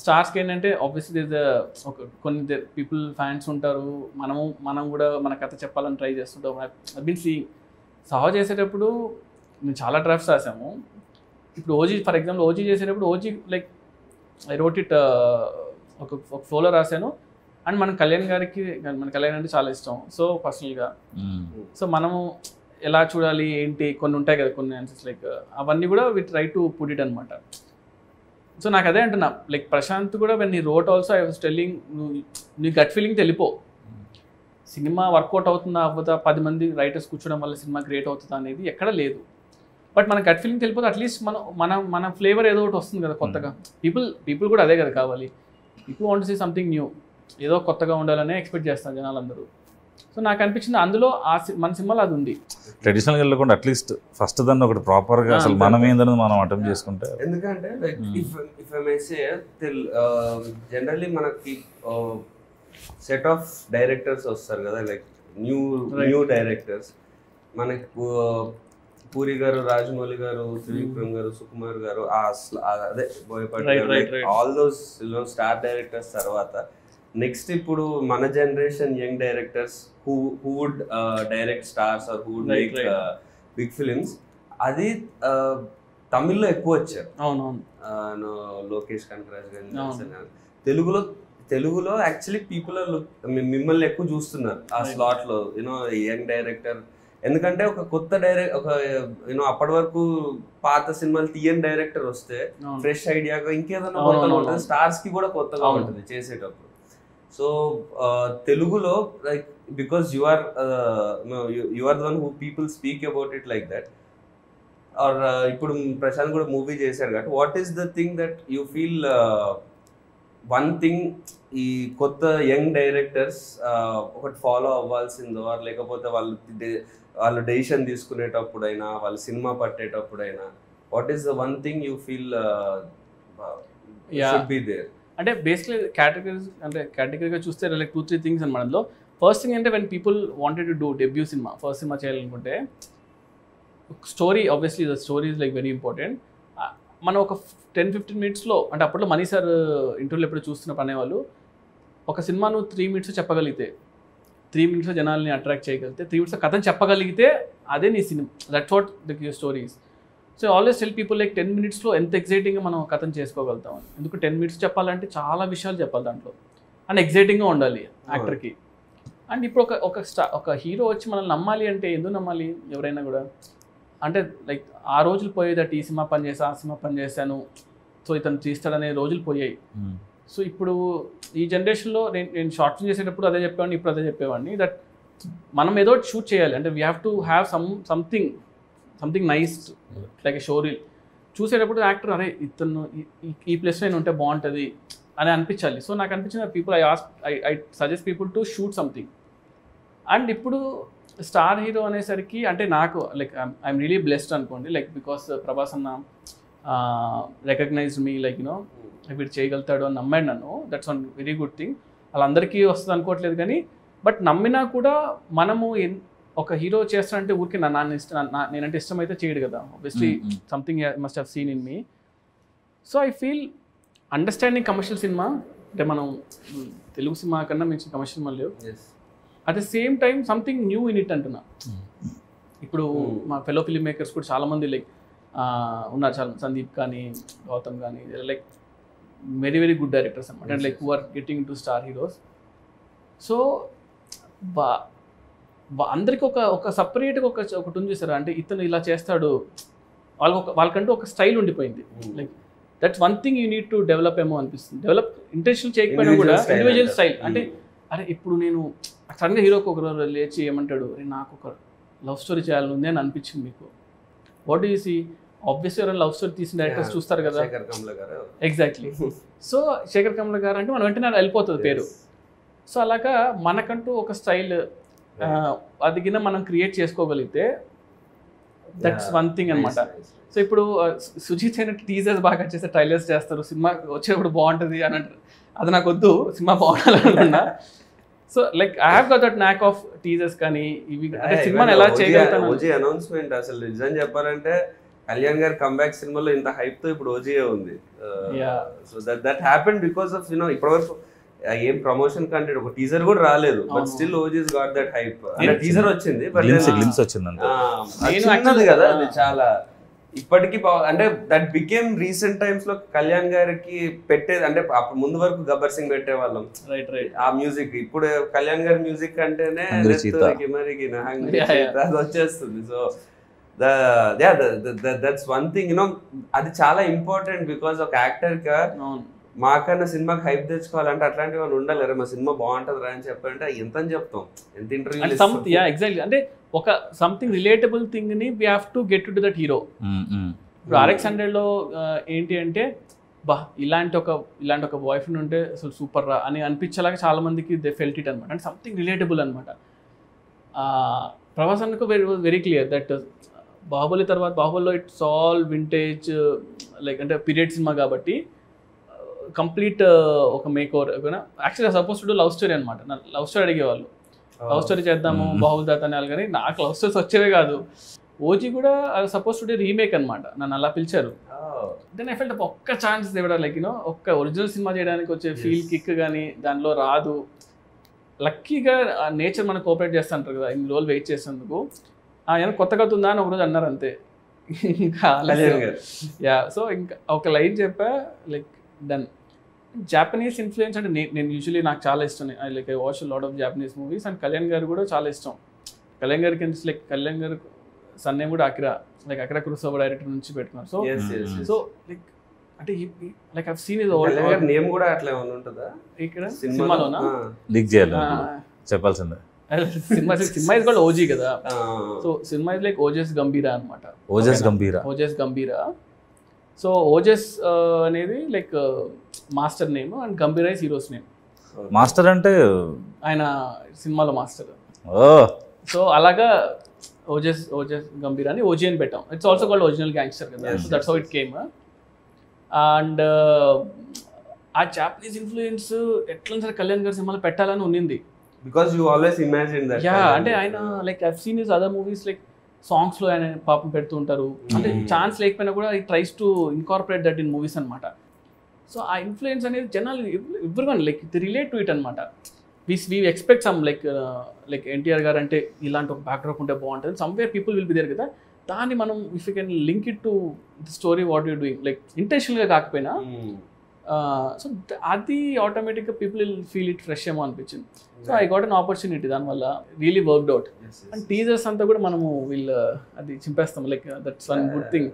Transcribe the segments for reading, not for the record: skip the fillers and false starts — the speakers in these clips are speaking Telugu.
స్టార్స్కి ఏంటంటే ఆబ్వియస్లీ ఒక కొన్ని పీపుల్ ఫ్యాన్స్ ఉంటారు, మనం కూడా మన కథ చెప్పాలని ట్రై చేస్తుంటాం. ఐ మీన్ సహా చేసేటప్పుడు మేము చాలా డ్రాఫ్ట్స్ రాసాము. ఇప్పుడు ఓజీ ఫర్ ఎగ్జాంపుల్ ఓజీ చేసేటప్పుడు OG like I wrote it ఒక ఫ్లోలో రాశాను. అండ్ మన కళ్యాణ్ అంటే చాలా ఇష్టం. సో పర్సనల్గా సో మనము ఎలా చూడాలి ఏంటి కొన్ని ఉంటాయి కదా, కొన్ని ఆన్సర్స్ లైక్ అవన్నీ కూడా we try to put it అనమాట. సో నాకు అదే అంటున్నా, లైక్ ప్రశాంత్ కూడా వెన్ నీ wrote also I was telling, నీ గట్ ఫీలింగ్ తెలిపో సినిమా వర్కౌట్ అవుతుందా అవ్వదా, 10 మంది రైటర్స్ కూర్చోవడం వల్ల సినిమా క్రియేట్ అవుతుందా అనేది ఎక్కడ లేదు. బట్ మన గట్ ఫీలింగ్ తెలిపోతే అట్లీస్ట్ మన ఫ్లేవర్ ఏదో ఒకటి వస్తుంది కదా కొత్తగా. పీపుల్ కూడా అదే కదా కావాలి. People want to see something new, ఏదో కొత్తగా ఉండాలనే ఎక్స్పెక్ట్ చేస్తాను జనాలందరూ. సో నాకు అనిపించింది అందులో మన సినిమాలో అది ఉంది. ట్రెడిషనల్గా వెళ్ళకుండా అట్లీస్ట్ ఫస్ట్ దాన్ని ఒకటి ప్రాపర్గా అసలు మనం ఏందని మనం అటెంప్ట్ చేసుకుంటే. ఎందుకంటే like if I may say generally మనకి సెట్ ఆఫ్ డైరెక్టర్స్ వస్తారు కదా, లైక్ న్యూ డైరెక్టర్స్. మనకి పూరి గారు, రాజమౌళి గారు, త్రివిక్రమ్ గారు, సుకుమార్ గారు, అదే Boyapati, all those star directors తర్వాత నెక్స్ట్ ఇప్పుడు మన generation young directors who would direct stars or who would make big films. అది తమిళ్లో ఎక్కువ వచ్చారు. అవునవును, లోకేష్ కనకరాజ్ గారు. తెలుగులో యాక్చువల్లీ పీపుల్ మిమ్మల్ని ఎక్కువ చూస్తున్నారు ఆ స్లాట్ లో, యూనో యంగ్ డైరెక్టర్. ఎందుకంటే ఒక కొత్త అప్పటి వరకు పాత సినిమాలు తీయని డైరెక్టర్ వస్తే ఫ్రెష్ ఐడియాగా ఇంకేదైనా కొత్తగా ఉంటుంది, స్టార్స్ కి కూడా కొత్తగా ఉంటుంది చేసేటప్పుడు. సో తెలుగులో like because you are the one who people speak about it like that. Or ఇప్పుడు ప్రశాంత్ కూడా మూవీ చేశారు కాబట్టి what is the thing that you feel one thing ఈ కొత్త యంగ్ డైరెక్టర్స్ ఒకటి ఫాలో అవ్వాల్సిందో, లేకపోతే వాళ్ళు డెసిషన్ తీసుకునేటప్పుడైనా, వాళ్ళు సినిమా పట్టేటప్పుడైనా, what is the one thing you feel should be there? అంటే బేసిక్లీ కేటగిరీగా చూస్తే లైక్ 2-3 థింగ్స్ అనమాట. అందులో ఫస్ట్ థింగ్ అంటే when people wanted to do debut సినిమా, ఫస్ట్ సినిమా చేయాలనుకుంటే story, obviously the story is like very important. మనం ఒక 10-15 మినిట్స్లో, అంటే అప్పట్లో మనీ సార్ ఇంటర్వ్యూలో ఎప్పుడు చూస్తున్నప్పుడు అనేవాళ్ళు, ఒక సినిమా నువ్వు 3 మినిట్స్ చెప్పగలిగితే, 3 మినిట్స్లో జనాల్ని అట్రాక్ట్ చేయగలిగితే, 3 మినిట్స్లో కథను చెప్పగలిగితే అదే నీ cinema, that's what the stories. So always tell people like 10 మినిట్స్లో ఎంత ఎగ్జైటింగ్గా మనం కథను చేసుకోగలుగుతామని. ఎందుకు 10 మినిట్స్ చెప్పాలంటే చాలా విషయాలు చెప్పాలి దాంట్లో, అండ్ ఎగ్జైటింగ్గా ఉండాలి యాక్టర్కి. అండ్ ఇప్పుడు ఒక హీరో వచ్చి మనల్ని నమ్మాలి అంటే ఎందుకు నమ్మాలి ఎవరైనా కూడా? అంటే లైక్ ఆ రోజులు పోయేదట, ఈ సినిమా పని చేసా, ఆ సినిమా పని చేశాను, సో ఇతను తీస్తాడనే రోజులు పోయాయి. సో ఇప్పుడు ఈ జనరేషన్లో నేను షార్ట్ ఫిల్మ్ చేసేటప్పుడు అదే చెప్పేవాడిని, ఇప్పుడు అదే చెప్పేవాడిని, దట్ మనం ఏదో షూట్ చేయాలి అంటే we have to have something nice like a show reel. చూసేటప్పుడు యాక్టర్ అరే ఇతను ఈ ప్లేస్లో నేను ఉంటే బాగుంటుంది అని అనిపించాలి. సో నాకు అనిపించిన people I suggest people to shoot something. And ఇప్పుడు స్టార్ హీరో అనేసరికి అంటే నాకు లైక్ ఐఎమ్ రియలీ బ్లెస్డ్ అనుకోండి, లైక్ బికాస్ ప్రభాస్ అన్న రికగ్నైజ్డ్ మీ, లైక్ యూనో వీడు చేయగలుగుతాడు అని నమ్మాడు నన్ను. That's one very good thing. వాళ్ళందరికీ వస్తుంది అనుకోవట్లేదు కానీ, బట్ నమ్మినా కూడా మనము ఒక హీరో చేస్తానంటే ఊరికి నేనంటే ఇష్టమైతే చేయడు కదా, obviously something must have seen in me. So I feel understanding commercial cinema, అంటే మనం తెలుగు సినిమా కన్నా మంచి కమర్షియల్ సినిమా లేవు, at the same time something new in it అంటున్నా. ఇప్పుడు మా ఫెలో ఫిల్మ్ మేకర్స్ కూడా చాలామంది లైక్ ఉన్నారు, చాలా సందీప్ కానీ గౌతమ్ కానీ, like very very good directors అనమాట, like who are getting to star heroes. So అందరికీ ఒక సపరేట్గా ఒకటి ఉంది చూసారా, అంటే ఇతను ఇలా చేస్తాడు, వాళ్ళకంటూ ఒక స్టైల్ ఉండిపోయింది. Like that's one thing you need to develop ఏమో అనిపిస్తుంది. డెవలప్ ఇంటెన్షన్ చేయకపోయినా కూడా ఇండివిజువల్ స్టైల్. అంటే అరే ఇప్పుడు నేను సడన్గా హీరోకి ఒకరు లేచి ఏమంటాడు, అరే నాకు ఒక లవ్ స్టోరీ చేయాలని ఉంది అని అనిపించింది మీకు, what do you see? Obviously ఎవరైనా లవ్ స్టోరీ తీసిన డైరెక్టర్స్ చూస్తారు కదా, ఎగ్జాక్ట్లీ. సో శేఖర్ కమల గారు అంటే మనం వెంటనే వెళ్ళిపోతుంది పేరు. సో అలాగా మనకంటూ ఒక స్టైల్ అది కింద మనం క్రియేట్ చేసుకోగలిగితే దట్స్ వన్ థింగ్ అనమాట. సో ఇప్పుడు సుజీత్ అయినట్టు టీజర్స్ బాగా చేస్తే ట్రైలర్స్ చేస్తారు, సినిమా వచ్చేటప్పుడు బాగుంటుంది అని అంటారు. అది నాకు వద్దు, సినిమా బాగుండాలనుకున్నా. So like I have got that knack of teasers కానీ ఇవి, అంటే సినిమాని ఎలా చేయగలుగుతాను. అనౌన్స్మెంట్ అసలు నిజం చెప్పాలంటే కళ్యాణ్ గారి కంబ్యాక్ సినిమాలో ఇంత హైప్ తో ఇప్పుడు ఓజీఏ ఉంది. So that happen because of ఇప్పటివరకు ఏం ప్రమోషన్ కంటే ఒక టీజర్ కూడా రాలేదు, but still OGs got that hype. అంటే టీజర్ వచ్చింది, బట్ గ్లిమ్స్ వచ్చింది కదా, అది చాలా ఇప్పటికీ అంటే దట్ బికేమ్ రీసెంట్ టైమ్స్ లో కళ్యాణ్ గారికి పెట్టేది. అంటే అప్పుడు ముందు వరకు గబ్బర్ సింగ్ పెట్టేవాళ్ళం ఆ మ్యూజిక్, ఇప్పుడు కళ్యాణ్ గారి మ్యూజిక్ అంటేనే అది వచ్చేస్తుంది. సో దట్స్ వన్ థింగ్ అది చాలా ఇంపార్టెంట్. బికాస్ ఒక యాక్టర్ గా మాకన్నా సినిమాకి హైప్ తెచ్చుకోవాలంటే అట్లాంటివి వాళ్ళు ఉండాలి. మా సినిమా బాగుంటది రా అని చెప్పాలంటే ఎంత అని చెప్తాం, ఎంత ఇంటర్వ్యూ. ఎగ్జాక్ట్లీ, అంటే ఒక సంథింగ్ రిలేటబుల్ థింగ్ ని we have to get to that hero. ఇప్పుడు RX-100లో ఏంటి అంటే బా ఇలాంటి ఒక బాయ్ ఫ్రెండ్ ఉంటే అసలు సూపర్ రా అని అనిపించేలాగా చాలా మందికి దే ఫెల్ట్ ఇట్ అనమాట. అంటే సంథింగ్ రిలేటబుల్ అనమాట. ప్రభాస్ అన్నకు వెరీ క్లియర్ దట్ బాహుబలి తర్వాత, బాహుబలిలో ఇట్స్ ఆల్ వింటేజ్ లైక్ అంటే పీరియడ్ సినిమా కాబట్టి కంప్లీట్ ఒక మేక్ ఓవర్. యాక్చువల్గా సపోజ్ టు లవ్ స్టోరీ అనమాట. లవ్ స్టోరీ అడిగేవాళ్ళు, లవ్ స్టోరీ చేద్దాము బాహుబలి తాత అని. కానీ నాకు లవ్ స్టోరీస్ వచ్చేవే కాదు. ఓజీ కూడా సపోజ్ టు రీమేక్ అనమాట, నన్ను అలా పిలిచారు. దెన్ ఐ ఫెల్ట్ ఒక్క ఛాన్స్ ఇవ్వడం, లైక్ ఒక్క ఒరిజినల్ సినిమా చేయడానికి వచ్చే ఫీల్ కిక్ కానీ దానిలో రాదు. లక్కీగా నేచర్ మనకు కోఆపరేట్ చేస్తూ ఉంటారు కదా, ఇన్ని రోజులు వెయిట్ చేసేందుకు. ఏమైనా కొత్తగా ఉందా అని ఒకరోజు అన్నారు అంతే. ఇంకా సో ఇంకా ఒక లైన్ చెప్పా, లైక్ డన్. జాపనీస్ ఇన్ఫ్లుయెన్స్ అంటే నేను యూజువలీ నాకు చాలా ఇష్టం. I watch lot of Japanese movies. And Kalyan గారు కూడా చాలా ఇష్టం. కళ్యాణ్ గారికి లైక్ కళ్యాణ్ గారు సన్ నేమ్ కూడా అకిరా కురోసావా డైరెక్టర్ నుంచి పెట్టుకున్నారు. సో లైక్ అంటే like I have seen his old name కూడా అట్లా ఏమైనా ఉంటుందా ఇక్కడ సినిమాలోనా? లీక్ చేయాలి చెప్పాల్సిందే. సినిమా ఇస్ కాల్డ్ ఓజీ కదా. So cinema is like Ojas గంభీరా అనమాట. ఓజస్ గంభీరా. సో ఓజస్ అనేది like master name and గంభీరా is heroes name. Master అంటే ఆయన సినిమాలో మాస్టర్. సో అలాగా ఓజస్ గంభీరా అని ఓజీ అని పెట్టాం. It's also called original gangster కదా. So that's how it came. And ఆ జాపనీస్ ఇన్ఫ్లుయెన్స్ ఎట్లా సరే కళ్యాణ్ గారి సినిమాలో పెట్టాలని ఉన్నింది. Because you always imagine that. అంటే ఆయన like I have seen his other movies, like సాంగ్స్లో ఆయన పాపం పెడుతూ ఉంటారు. అంటే ఛాన్స్ లేకపోయినా కూడా ఈ tries to incorporate that in movies అనమాట. సో ఆ ఇన్ఫ్లుయెన్స్ అనేది జనాలు everyone like the relate to it అనమాట. We expect some like NTR garu అంటే ఇలాంటి ఒక బ్యాక్డ్రాప్ ఉంటే బాగుంటుంది. Somewhere people will be there కదా. దాన్ని మనం if you can link it to the story what you doing, like ఇంటెన్షనల్గా కాకపోయినా, సో అది ఆటోమేటిక్గా people will feel it fresh ఏమో అనిపించింది. So I got an opportunity, దానివల్ల really worked out. And teasers అంతా కూడా మనము అది చింపేస్తాం, like that's one good thing.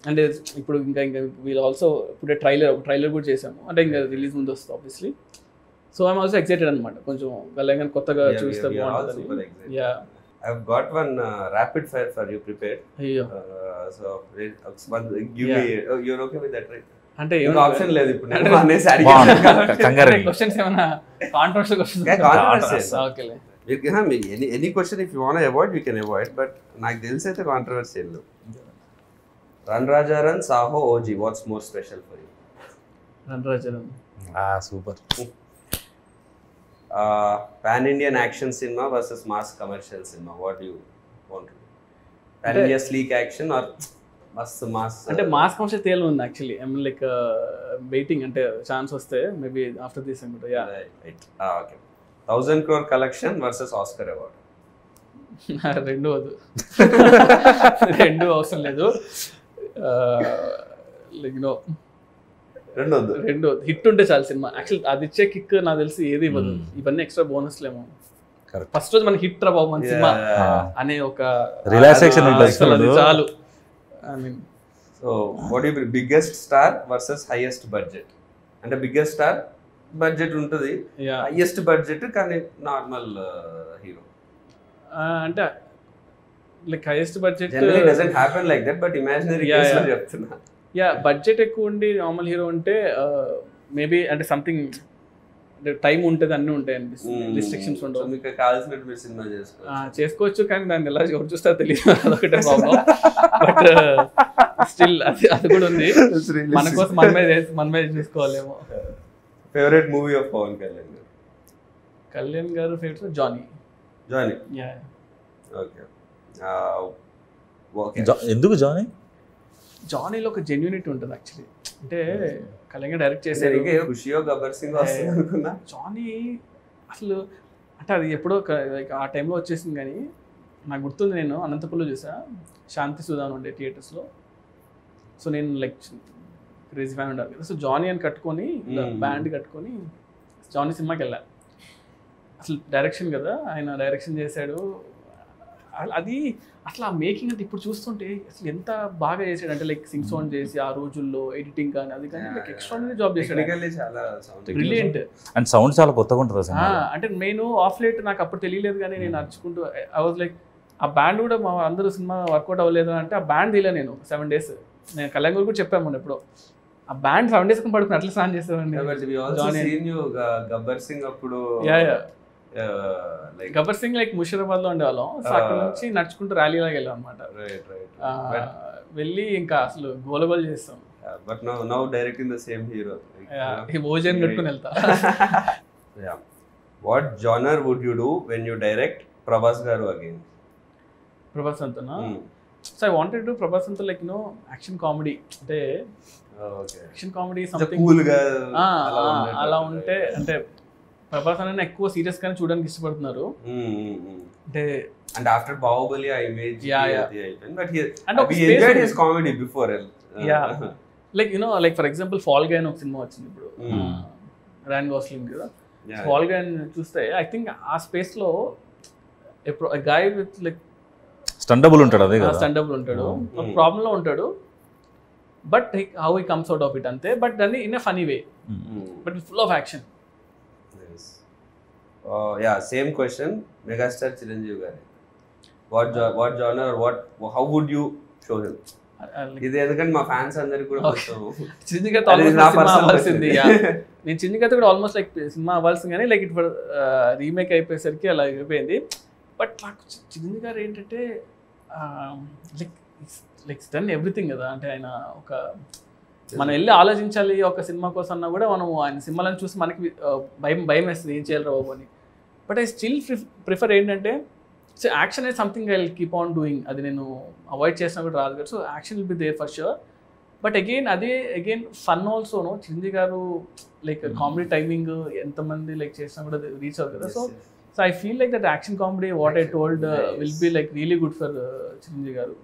అంటే ఇప్పుడు ఇంకా వీళ్ళు ఆల్సో ఇప్పుడు ట్రైలర్ కూడా చేసాము. అంటే ఇంకా రిలీజ్ ముందు వస్తుంది obviously. So I'm also excited అనమాట. కొంచెం కళ్యాణ్ కొత్తగా చూస్తే బాగుంటుంది. Yeah, I've got one rapid fire for you prepared. So give me, you're okay with that, right? అంటే ఏమైనా ఆప్షన్ లేదు ఇప్పుడు నేను అనేసి అడిగాను. క్వశ్చన్స్ ఏమైనా కాంట్రోవర్షియల్ క్వశ్చన్స్? ఓకేలే, any question if you want to avoid you can avoid, but నాకు తెలిసి అయితే controversial. Run Raja run, Saaho, OG, watts more special for you? Run Raja run. Super. Pan Indian action cinema versus mass commercial cinema, what do you want to do? Pan India sleek action or mass? అంటే మాస్ కమర్షియల్ తేలు ఉంది actually. I mean like waiting, అంటే ఛాన్స్ వస్తే మేబీ ఆఫ్టర్ దిస్ అనుకుంటా. Yeah, right. Okay. 1000 crore collection versus Oscar award. రెండు అవసరం లేదు. లైక్ నో, రెండు హిట్ ఉంటే చాలు సినిమా. యాక్చువల్ అది ఇచ్చే కిక్ నాకు తెలిసి ఏది ఇవ్వదు. ఇవన్నీ ఎక్స్ట్రా బోనస్లేమో. ఫస్ట్ రోజు మన హిట్ రా బాబు మన సినిమా అనే ఒక రిలాక్సేషన్ చాలు. I mean, so what you biggest star versus highest budget? అంటే బిగ్గెస్ట్ స్టార్ బడ్జెట్ ఉంటుంది, హైయెస్ట్ బడ్జెట్ కానీ నార్మల్ హీరో. అంటే like highest budget generally doesn't happen like that, but imaginary case లో చెప్తున్నా. యా, బడ్జెట్ ఎక్కువ ఉండి నార్మల్ హీరో ఉంటే మేబీ అంటే సంథింగ్ టైం ఉంటుంది, అన్నీ ఉంటాయి అనిపిస్తుంది, రిస్ట్రిక్షన్స్ ఉండవు. మీకు కావాల్సినట్టు మీరు సినిమా చేసుకోవచ్చు, కానీ దాన్ని ఎలా ఎవరు చూస్తారో తెలియదు, అదొకటే ప్రాబ్లం. బట్ స్టిల్ అది కూడా ఉంది. మన కోసం మన మీద చూసుకోవాలేమో. Favourite movie of Pavan Kalyan garu? Kalyan garu favourite Johnny. Johnny, yeah. Okay. Okay. ఎందుకు జానీ? జానీలో ఒక జెన్యూనిటీ ఉంటుంది యాక్చువల్లీ. అంటే కళంగా డైరెక్ట్ చేశారు. ఖుషియో గబ్బర్ సింగ్ వస్తుంది అనుకున్నా. జానీ అసలు అంటే అది ఎప్పుడో లైక్ ఆ టైంలో వచ్చేసింది. కానీ నాకు గుర్తుంది, నేను అనంతపురంలో చూసా, శాంతి సుధాన్ ఉండే థియేటర్స్లో. సో నేను లైక్ క్రేజీ ఫ్యాన్ ఉండాలి కదా. సో జానీ అని కట్టుకొని బ్యాండ్ కట్టుకొని జానీ సినిమాకి వెళ్ళా. అసలు డైరెక్షన్ కదా, ఆయన డైరెక్షన్ చేశాడు. అది అట్లా మేకింగ్ అంటే ఇప్పుడు చూస్తుంటే అసలు ఎంత బాగా చేశాడు అంటే లైక్ సింగ్ సౌండ్ చేసి ఆ రోజుల్లో ఎడిటింగ్ కానీ అది కానీ లైక్ ఎక్స్ట్రాడినరీ జాబ్ చేశాడు. చాలా బ్రిలియంట్. అండ్ సౌండ్ చాలా కొత్తగా ఉంటుంది అసలు. అంటే నేను ఆఫ్ లైట్ నాకు అప్పుడు తెలియలేదు, కానీ నేను నడుచుకుంటూ ఐ వాజ్ లైక్ ఆ బ్యాండ్ కూడా మా అందరూ సినిమా వర్కౌట్ అవ్వలేదు అంటే ఆ బ్యాండ్ తీయలే నేను 7 days. నేను కళ్యాణ్ కూడా చెప్పాను మొన్న ఎప్పుడో, ఆ బ్యాండ్ 7 days పడుకుని అట్లా స్నాన్ చేసేవాడిని. గబ్బర్ సింగ్ అప్పుడు గబ్బర్ సింగ్ లైక్ ముషీరాబాద్ లో ఉండేవాళ్ళం. సో అక్కడ నుంచి నడుచుకుంటూ ర్యాలీ లాగా వెళ్ళాం అనమాట. వెళ్ళి ఇంకా అసలు గోలగోలు చేస్తాం. But now directing the same hero. భోజనం కట్టుకుని వెళ్తా. What genre would you do when you direct Prabhas garu again? Prabhas అంతనా? So I wanted to Prabhas అంతా లైక్ నో యాక్షన్ కామెడీ. అంటే యాక్షన్ కామెడీ సంథింగ్ కూల్ గా అలా ఉంటే, అంటే ప్రభాస్ అనే ఎక్కువ సీరియస్ గానే చూడడానికి ఇష్టపడుతున్నారు. అంటే ఆఫ్టర్ బాహుబలి ఆ image but and we enjoyed his comedy before. Like you know like for example fall guy అని ఒక సినిమా వచ్చింది ఇప్పుడు, రాయన్ గోస్లింగ్ కదా. ఫాల్ గై చూస్తే ఐ థింక్ ఆ స్పేస్ లో ఎప్పుడు గాయ్ విత్ లైక్ స్టండబుల్ ఉంటాడు, అదే కదా, స్టండబుల్ ఉంటాడు, ఒక ప్రాబ్లం లో ఉంటాడు, but how he comes out of it అంతే. బట్ దాన్ని in a funny way, but full of action. Same question megastar Chiranjeevi గారి, what genre, how would you show him? ఇది ఎందుకంటే మా ఫ్యాన్స్ అందరికి కూడా చిరంజీవి గారితో అవ్వాల్సింది. నేను చిరంజీవి గారితో కూడా ఆల్మోస్ట్ లైక్ సినిమా అవ్వాల్సింది, కానీ లైక్ ఇప్పుడు రీమేక్ అయిపోయేసరికి అలా అయిపోయింది. బట్ నాకు చిరంజీవి గారు ఏంటంటే లైక్ డన్ ఎవ్రీథింగ్ కదా. అంటే ఆయన ఒక మనం వెళ్ళి ఆలోచించాలి ఒక సినిమా కోసం అన్నా కూడా మనం ఆయన సినిమాలను చూసి మనకి భయం వేస్తుంది, ఏం చేయాలి బాబు అని. బట్ ఐ స్టిల్ ప్రిఫర్ ఏంటంటే సో యాక్షన్ అనేది something I will keep on doing. అది నేను అవాయిడ్ చేసినా కూడా రాదు కదా. So action will be there for sure. But again fun ఆల్సోను. Chiranjeevi garu like comedy timing ఎంతమంది లైక్ చేసినా కూడా రీచ్ అవుతుంది కదా. So I feel like that action comedy what I told will be like really good for Chiranjeevi గారు.